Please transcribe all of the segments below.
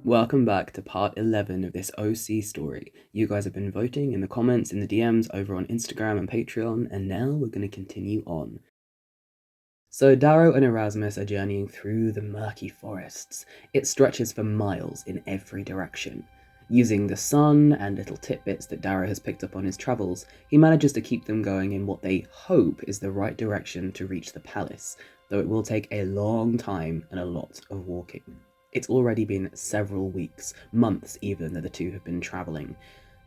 Welcome back to part 11 of this OC story. You guys have been voting in the comments, in the DMs, over on Instagram and Patreon, and now we're going to continue on. So Darrow and Erasmus are journeying through the murky forests. It stretches for miles in every direction. Using the sun and little tidbits that Darrow has picked up on his travels, he manages to keep them going in what they hope is the right direction to reach the palace, though it will take a long time and a lot of walking. It's already been several weeks, months even, that the two have been travelling,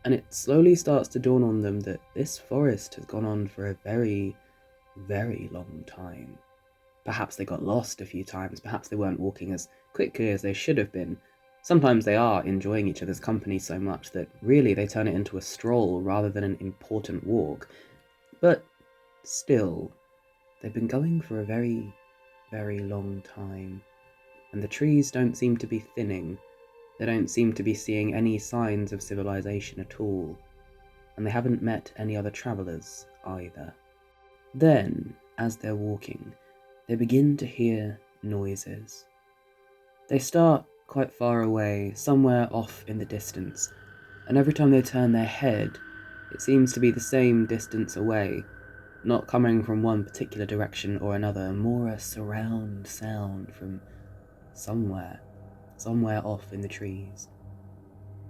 and it slowly starts to dawn on them that this forest has gone on for a very, very long time. Perhaps they got lost a few times, perhaps they weren't walking as quickly as they should have been. Sometimes they are enjoying each other's company so much that really they turn it into a stroll rather than an important walk. But still, they've been going for a very, very long time. And the trees don't seem to be thinning. They don't seem to be seeing any signs of civilization at all. And they haven't met any other travellers either. Then, as they're walking, they begin to hear noises. They start quite far away, somewhere off in the distance, and every time they turn their head, it seems to be the same distance away, not coming from one particular direction or another, more a surround sound from somewhere off in the trees.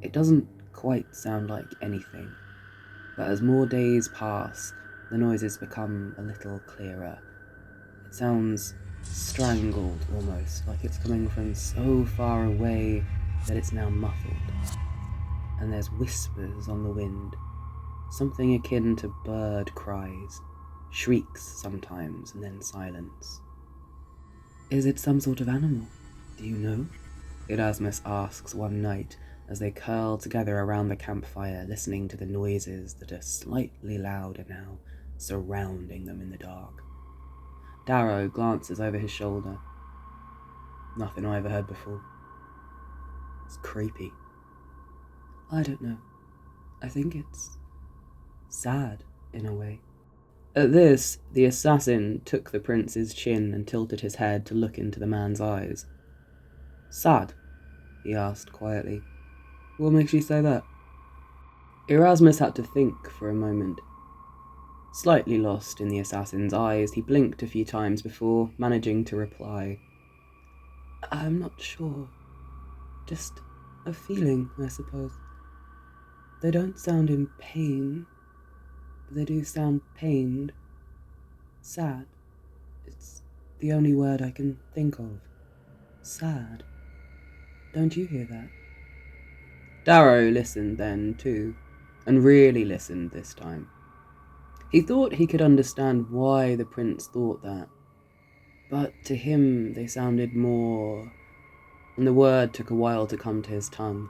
It doesn't quite sound like anything, but as more days pass, the noises become a little clearer. It sounds strangled almost, like it's coming from so far away that it's now muffled. And there's whispers on the wind, something akin to bird cries, shrieks sometimes, and then silence. Is it some sort of animal? Do you know? Erasmus asks one night as they curl together around the campfire, listening to the noises that are slightly louder now, surrounding them in the dark. Darrow glances over his shoulder. Nothing I ever heard before. It's creepy. I don't know. I think it's sad, in a way. At this, the assassin took the prince's chin and tilted his head to look into the man's eyes. Sad? He asked quietly. What makes you say that? Erasmus had to think for a moment. Slightly lost in the assassin's eyes, he blinked a few times before managing to reply. I'm not sure. Just a feeling, I suppose. They don't sound in pain, but they do sound pained. Sad. It's the only word I can think of. Sad. Don't you hear that? Darrow listened then, too, and really listened this time. He thought he could understand why the prince thought that, but to him they sounded more, and the word took a while to come to his tongue.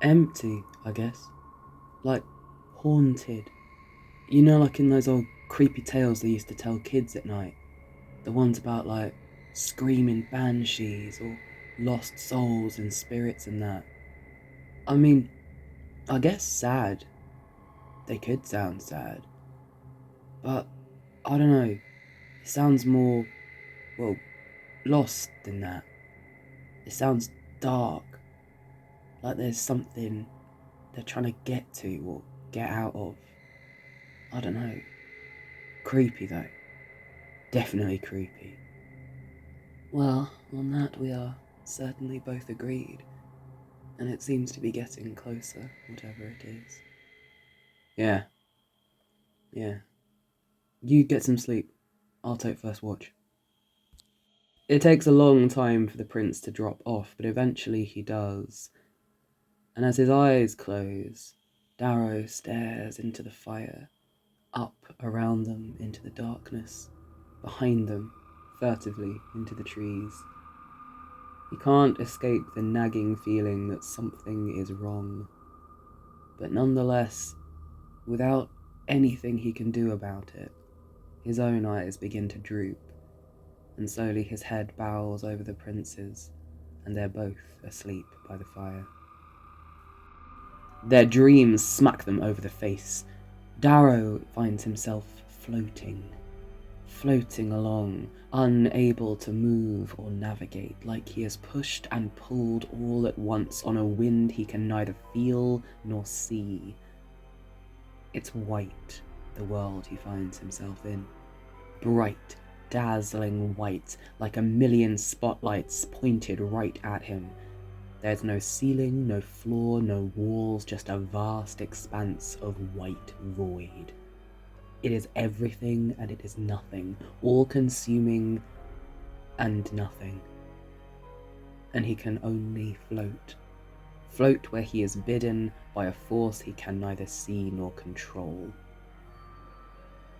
Empty, I guess. Like haunted. You know, like in those old creepy tales they used to tell kids at night. The ones about, like, screaming banshees or lost souls and spirits and that. I mean, I guess sad. They could sound sad. But, I don't know. It sounds more, well, lost than that. It sounds dark. Like there's something they're trying to get to or get out of. I don't know. Creepy though. Definitely creepy. Well, on that we are certainly both agreed. And it seems to be getting closer, whatever it is. Yeah. You get some sleep. I'll take first watch. It takes a long time for the prince to drop off, but eventually he does. And as his eyes close, Darrow stares into the fire, up around them into the darkness, behind them, furtively into the trees. He can't escape the nagging feeling that something is wrong. But nonetheless, without anything he can do about it, his own eyes begin to droop, and slowly his head bows over the prince's, and they're both asleep by the fire. Their dreams smack them over the face. Darrow finds himself floating, floating along, unable to move or navigate, like he is pushed and pulled all at once on a wind he can neither feel nor see. It's white, the world he finds himself in. Bright, dazzling white, like a million spotlights pointed right at him. There's no ceiling, no floor, no walls, just a vast expanse of white void. It is everything and it is nothing, all-consuming and nothing. And he can only float. Float where he is bidden by a force he can neither see nor control.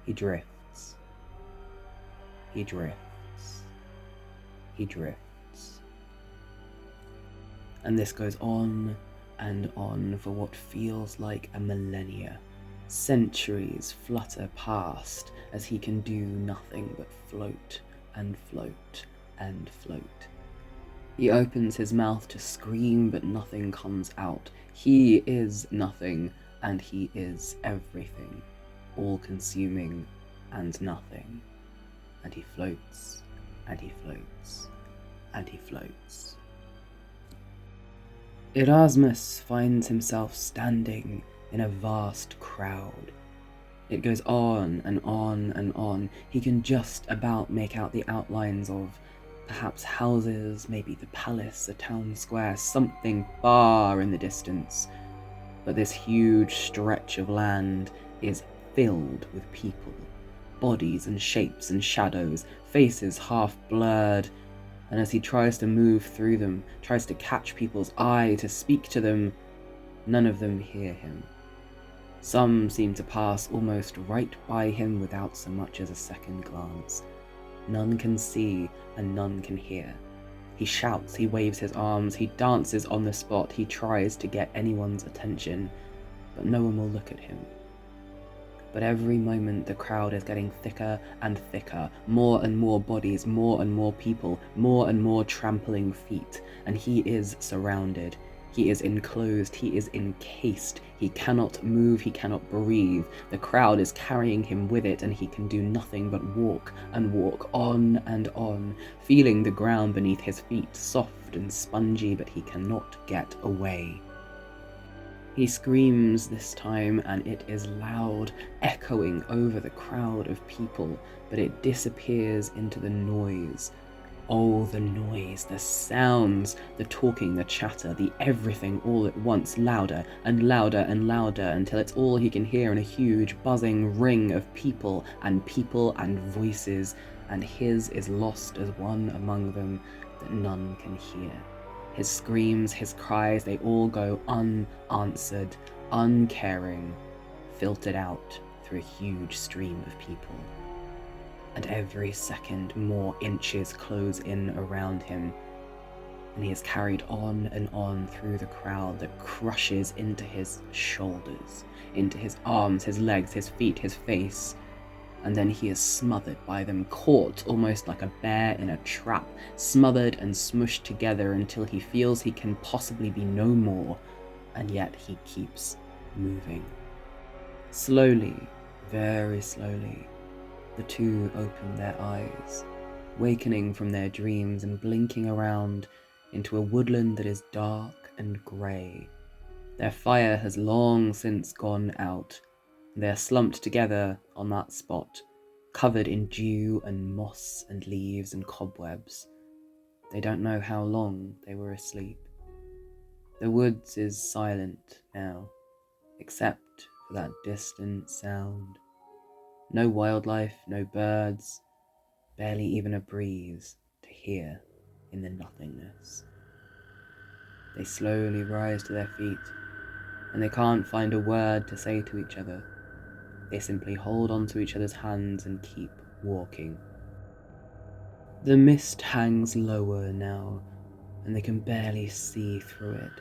He drifts. He drifts. He drifts. And this goes on and on for what feels like a millennia. Centuries flutter past as he can do nothing but float and float and float. He opens his mouth to scream, but nothing comes out. He is nothing, and he is everything, all-consuming and nothing. And he floats, and he floats, and he floats. Erasmus finds himself standing in a vast crowd. It goes on and on and on. He can just about make out the outlines of perhaps houses, maybe the palace, a town square, something far in the distance. But this huge stretch of land is filled with people, bodies and shapes and shadows, faces half blurred. And as he tries to move through them, tries to catch people's eye, to speak to them, none of them hear him. Some seem to pass almost right by him without so much as a second glance. None can see and none can hear. He shouts, he waves his arms, he dances on the spot, he tries to get anyone's attention, but no one will look at him. But every moment the crowd is getting thicker and thicker, more and more bodies, more and more people, more and more trampling feet, and he is surrounded. He is enclosed, he is encased, he cannot move, he cannot breathe. The crowd is carrying him with it, and he can do nothing but walk and walk on and on, feeling the ground beneath his feet soft and spongy, but he cannot get away. He screams this time, and it is loud, echoing over the crowd of people, but it disappears into the noise. Oh, the noise, the sounds, the talking, the chatter, the everything all at once, louder and louder and louder, until it's all he can hear in a huge buzzing ring of people and voices, and his is lost as one among them that none can hear. His screams, his cries, they all go unanswered, uncaring, filtered out through a huge stream of people. And every second more inches close in around him, and he is carried on and on through the crowd that crushes into his shoulders, into his arms, his legs, his feet, his face, and then he is smothered by them, caught almost like a bear in a trap, smothered and smushed together until he feels he can possibly be no more, and yet he keeps moving. Slowly, very slowly, the two open their eyes, wakening from their dreams and blinking around into a woodland that is dark and grey. Their fire has long since gone out, and they are slumped together on that spot, covered in dew and moss and leaves and cobwebs. They don't know how long they were asleep. The woods is silent now, except for that distant sound. No wildlife, no birds, barely even a breeze to hear in the nothingness. They slowly rise to their feet, and they can't find a word to say to each other. They simply hold onto each other's hands and keep walking. The mist hangs lower now, and they can barely see through it.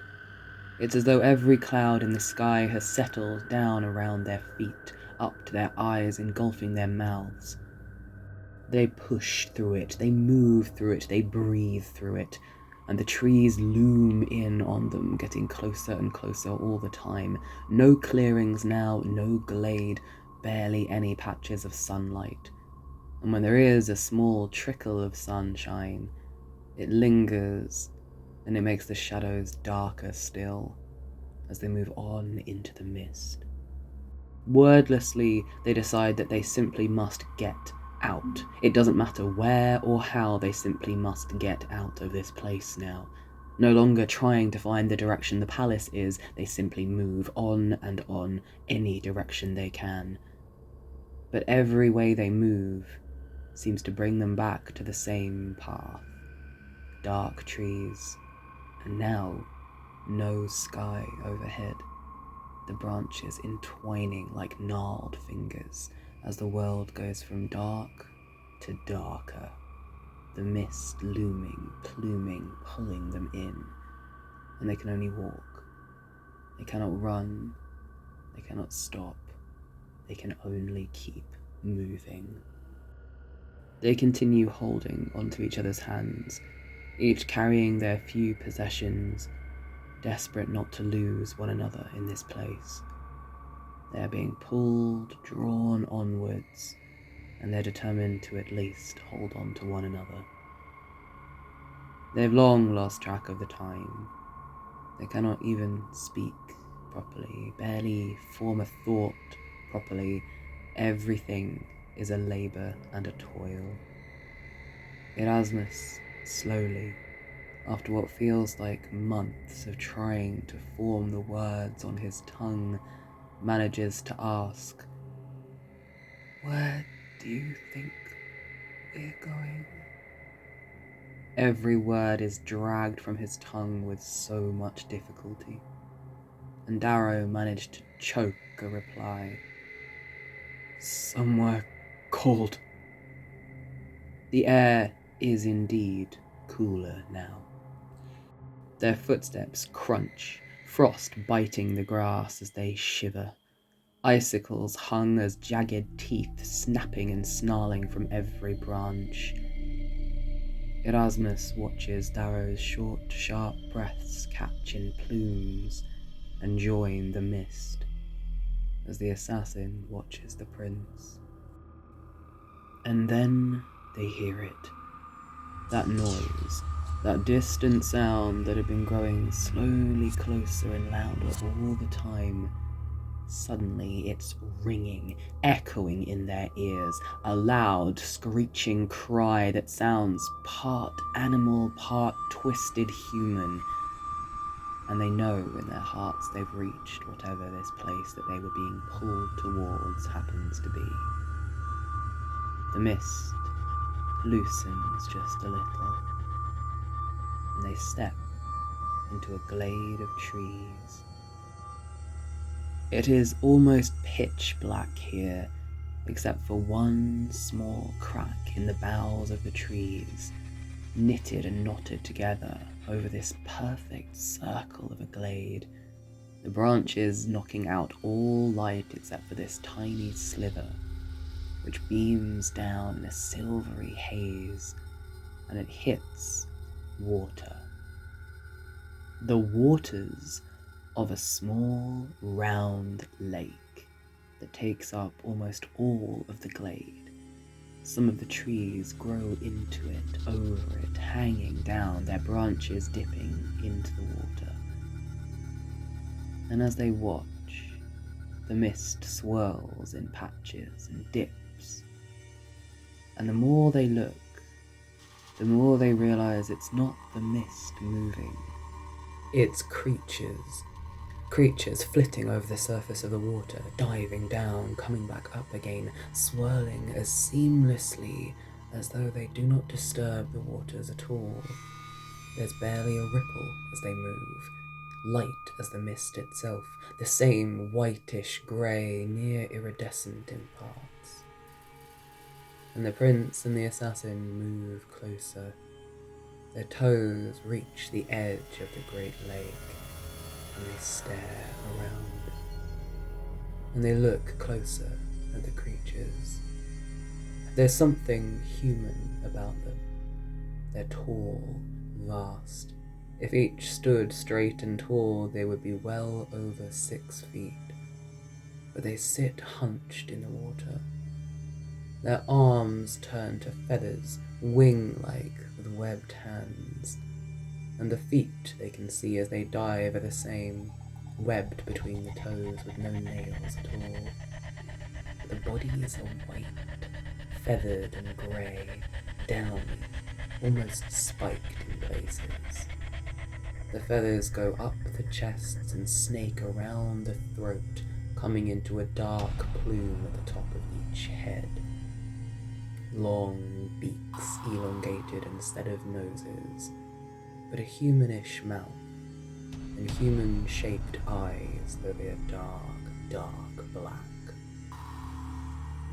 It's as though every cloud in the sky has settled down around their feet, up to their eyes, engulfing their mouths. They push through it, they move through it, they breathe through it, and the trees loom in on them, getting closer and closer all the time. No clearings now, no glade, barely any patches of sunlight. and when there is a small trickle of sunshine, it lingers and it makes the shadows darker still as they move on into the mist. Wordlessly, they decide that they simply must get out. It doesn't matter where or how, they simply must get out of this place now. No longer trying to find the direction the palace is, they simply move on and on, any direction they can. But every way they move seems to bring them back to the same path. Dark trees, and now no sky overhead. The branches entwining like gnarled fingers as the world goes from dark to darker. The mist looming, pluming, pulling them in. And they can only walk. They cannot run. They cannot stop. They can only keep moving. They continue holding onto each other's hands, each carrying their few possessions, desperate not to lose one another in this place. They are being pulled, drawn onwards, and they're determined to at least hold on to one another. They've long lost track of the time. They cannot even speak properly, barely form a thought properly. Everything is a labour and a toil. Erasmus, slowly, after what feels like months of trying to form the words on his tongue, manages to ask, "Where do you think we're going?" Every word is dragged from his tongue with so much difficulty, and Darrow managed to choke a reply. "Somewhere cold." The air is indeed cooler now. Their footsteps crunch, frost biting the grass as they shiver. Icicles hung as jagged teeth, snapping and snarling from every branch. Erasmus watches Darrow's short, sharp breaths catch in plumes and join the mist, as the assassin watches the prince. And then they hear it. That noise, that distant sound that had been growing slowly closer and louder all the time. Suddenly it's ringing, echoing in their ears, a loud, screeching cry that sounds part animal, part twisted human. And they know in their hearts they've reached whatever this place that they were being pulled towards happens to be. The mist loosens just a little, and they step into a glade of trees. It is almost pitch black here, except for one small crack in the boughs of the trees, knitted and knotted together over this perfect circle of a glade, the branches knocking out all light except for this tiny sliver, which beams down in a silvery haze, and it hits water. The waters of a small, round lake that takes up almost all of the glade. Some of the trees grow into it, over it, hanging down, their branches dipping into the water. And as they watch, the mist swirls in patches and dips. And the more they look, the more they realize it's not the mist moving. It's creatures flitting over the surface of the water, diving down, coming back up again, swirling as seamlessly as though they do not disturb the waters at all. There's barely a ripple as they move, light as the mist itself, the same whitish grey, near iridescent in parts. And the prince and the assassin move closer. Their toes reach the edge of the great lake, and they stare around. And they look closer at the creatures. There's something human about them. They're tall, vast. If each stood straight and tall, they would be well over 6 feet. But they sit hunched in the water. Their arms turn to feathers, wing-like with webbed hands, and the feet they can see as they dive are the same, webbed between the toes with no nails at all. But the bodies are white, feathered and grey, downy, almost spiked in places. The feathers go up the chests and snake around the throat, coming into a dark plume at the top of each head. Long beaks elongated instead of noses, but a humanish mouth, and human-shaped eyes, though they are dark, dark black.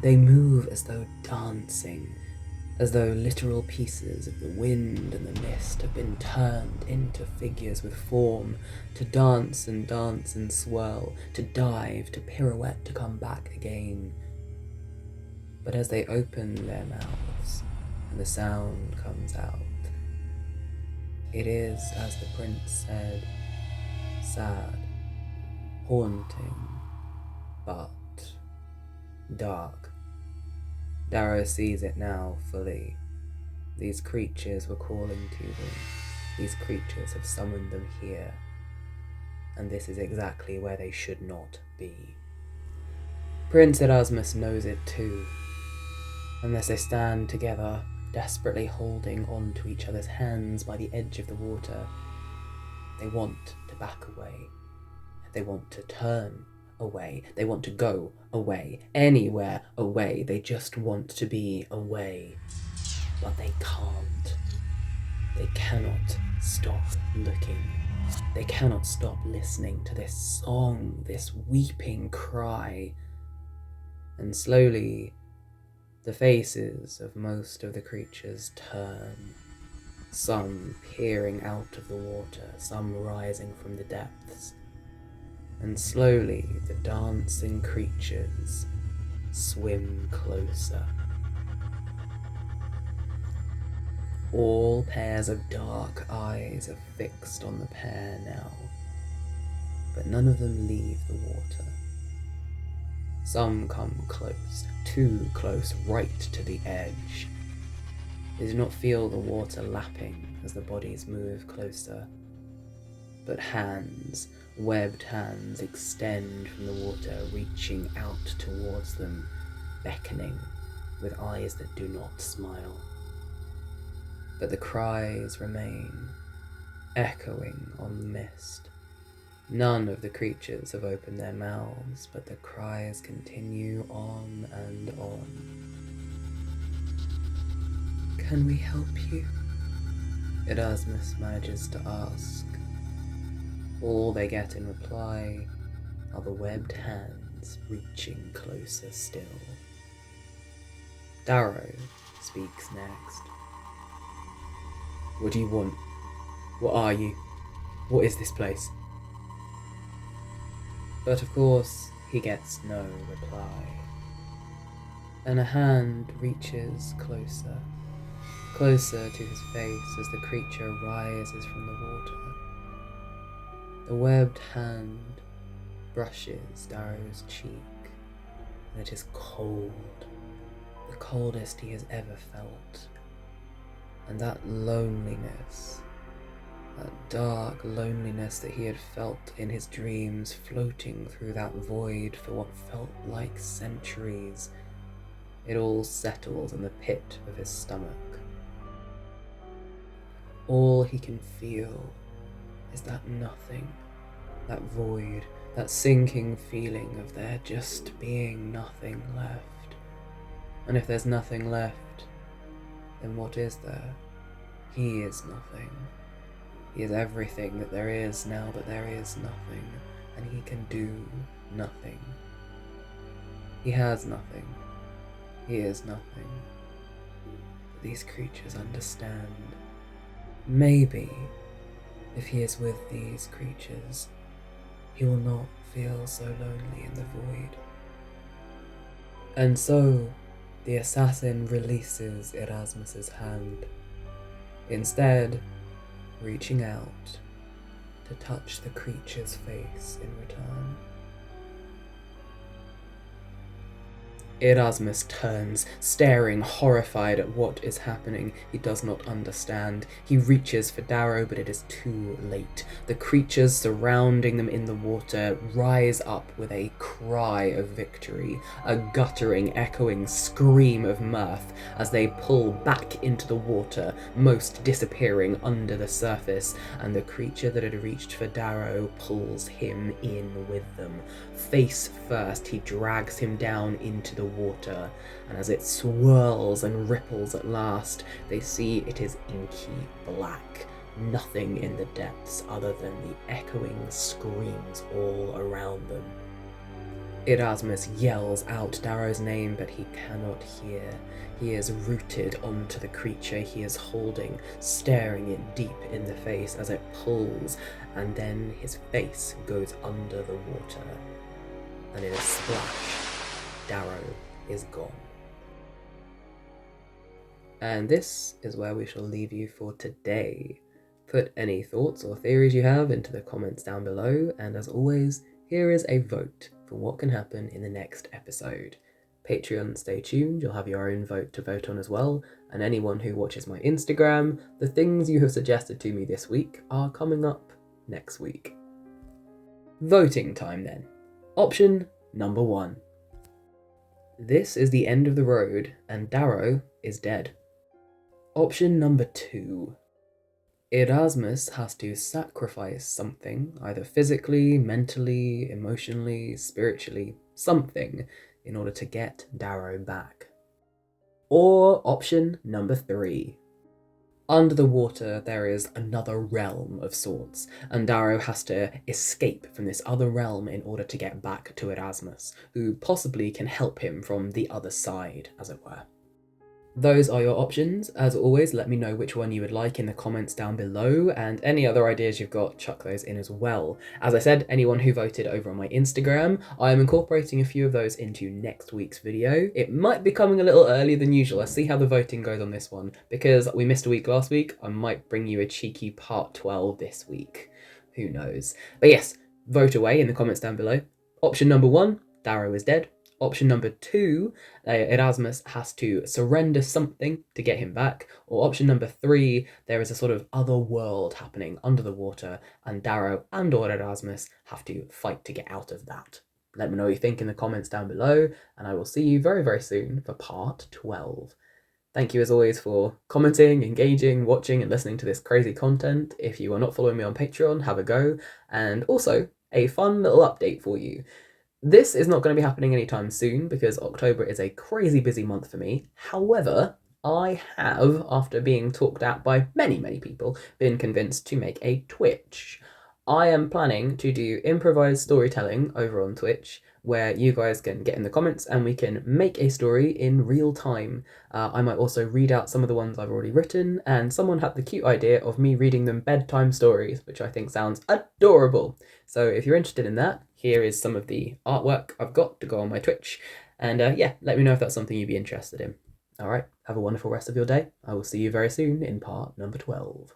They move as though dancing, as though literal pieces of the wind and the mist have been turned into figures with form, to dance and swirl, to dive, to pirouette, to come back again. But as they open their mouths and the sound comes out, it is, as the prince said, sad, haunting, but dark. Darrow sees it now fully. These creatures were calling to them. These creatures have summoned them here. And this is exactly where they should not be. Prince Erasmus knows it too. Unless they stand together, desperately holding on to each other's hands by the edge of the water, they want to back away. They want to turn away. They want to go away. Anywhere away. They just want to be away. But they can't. They cannot stop looking. They cannot stop listening to this song, this weeping cry. And slowly, the faces of most of the creatures turn, some peering out of the water, some rising from the depths, and slowly the dancing creatures swim closer. All pairs of dark eyes are fixed on the pair now, but none of them leave the water. Some come close, too close, right to the edge. They do not feel the water lapping as the bodies move closer, but hands, webbed hands, extend from the water, reaching out towards them, beckoning, with eyes that do not smile. But the cries remain, echoing on the mist. None of the creatures have opened their mouths, but the cries continue on and on. "Can we help you?" Erasmus manages to ask. All they get in reply are the webbed hands reaching closer still. Darrow speaks next. "What do you want? What are you? What is this place?" But of course, he gets no reply. And a hand reaches closer, closer to his face as the creature rises from the water. The webbed hand brushes Darrow's cheek, and it is cold, the coldest he has ever felt. And that loneliness, that dark loneliness that he had felt in his dreams, floating through that void for what felt like centuries, it all settles in the pit of his stomach. All he can feel is that nothing, that void, that sinking feeling of there just being nothing left. And if there's nothing left, then what is there? He is nothing. He is everything that there is now that there is nothing, and he can do nothing. He has nothing. He is nothing. But these creatures understand. Maybe, if he is with these creatures, he will not feel so lonely in the void. And so, the assassin releases Erasmus's hand, instead reaching out to touch the creature's face in return. Erasmus turns, staring horrified at what is happening. He does not understand. He reaches for Darrow, but it is too late. The creatures surrounding them in the water rise up with a cry of victory, a guttering, echoing scream of mirth as they pull back into the water, most disappearing under the surface, and the creature that had reached for Darrow pulls him in with them. Face first, he drags him down into the water, and as it swirls and ripples at last, they see it is inky black. Nothing in the depths other than the echoing screams all around them. Erasmus yells out Darrow's name, but he cannot hear. He is rooted onto the creature he is holding, staring it deep in the face as it pulls, and then his face goes under the water. And in a splash, Darrow is gone. And this is where we shall leave you for today. Put any thoughts or theories you have into the comments down below, and as always, here is a vote for what can happen in the next episode. Patreon, stay tuned, you'll have your own vote to vote on as well, and anyone who watches my Instagram, the things you have suggested to me this week are coming up next week. Voting time then. Option number 1. This is the end of the road, and Darrow is dead. Option number 2. Erasmus has to sacrifice something, either physically, mentally, emotionally, spiritually, something, in order to get Darrow back. Or option number 3. Under the water, there is another realm of sorts, and Darrow has to escape from this other realm in order to get back to Erasmus, who possibly can help him from the other side, as it were. Those are your options. As always, let me know which one you would like in the comments down below, and any other ideas you've got, chuck those in as well. As I said, anyone who voted over on my Instagram, I am incorporating a few of those into next week's video. It might be coming a little earlier than usual. Let's see how the voting goes on this one. Because we missed a week last week, I might bring you a cheeky part 12 this week. Who knows? But yes, vote away in the comments down below. Option number 1, Darrow is dead. Option number 2, Erasmus has to surrender something to get him back. Or option number 3, there is a sort of other world happening under the water, and Darrow and or Erasmus have to fight to get out of that. Let me know what you think in the comments down below, and I will see you very, very soon for part 12. Thank you as always for commenting, engaging, watching and listening to this crazy content. If you are not following me on Patreon, have a go. And also, a fun little update for you. This is not going to be happening anytime soon because October is a crazy busy month for me. However, I have, after being talked at by many, many people, been convinced to make a Twitch. I am planning to do improvised storytelling over on Twitch, where you guys can get in the comments and we can make a story in real time. I might also read out some of the ones I've already written, and someone had the cute idea of me reading them bedtime stories, which I think sounds adorable. So if you're interested in that, here is some of the artwork I've got to go on my Twitch. And yeah, let me know if that's something you'd be interested in. Alright, have a wonderful rest of your day. I will see you very soon in part number 12.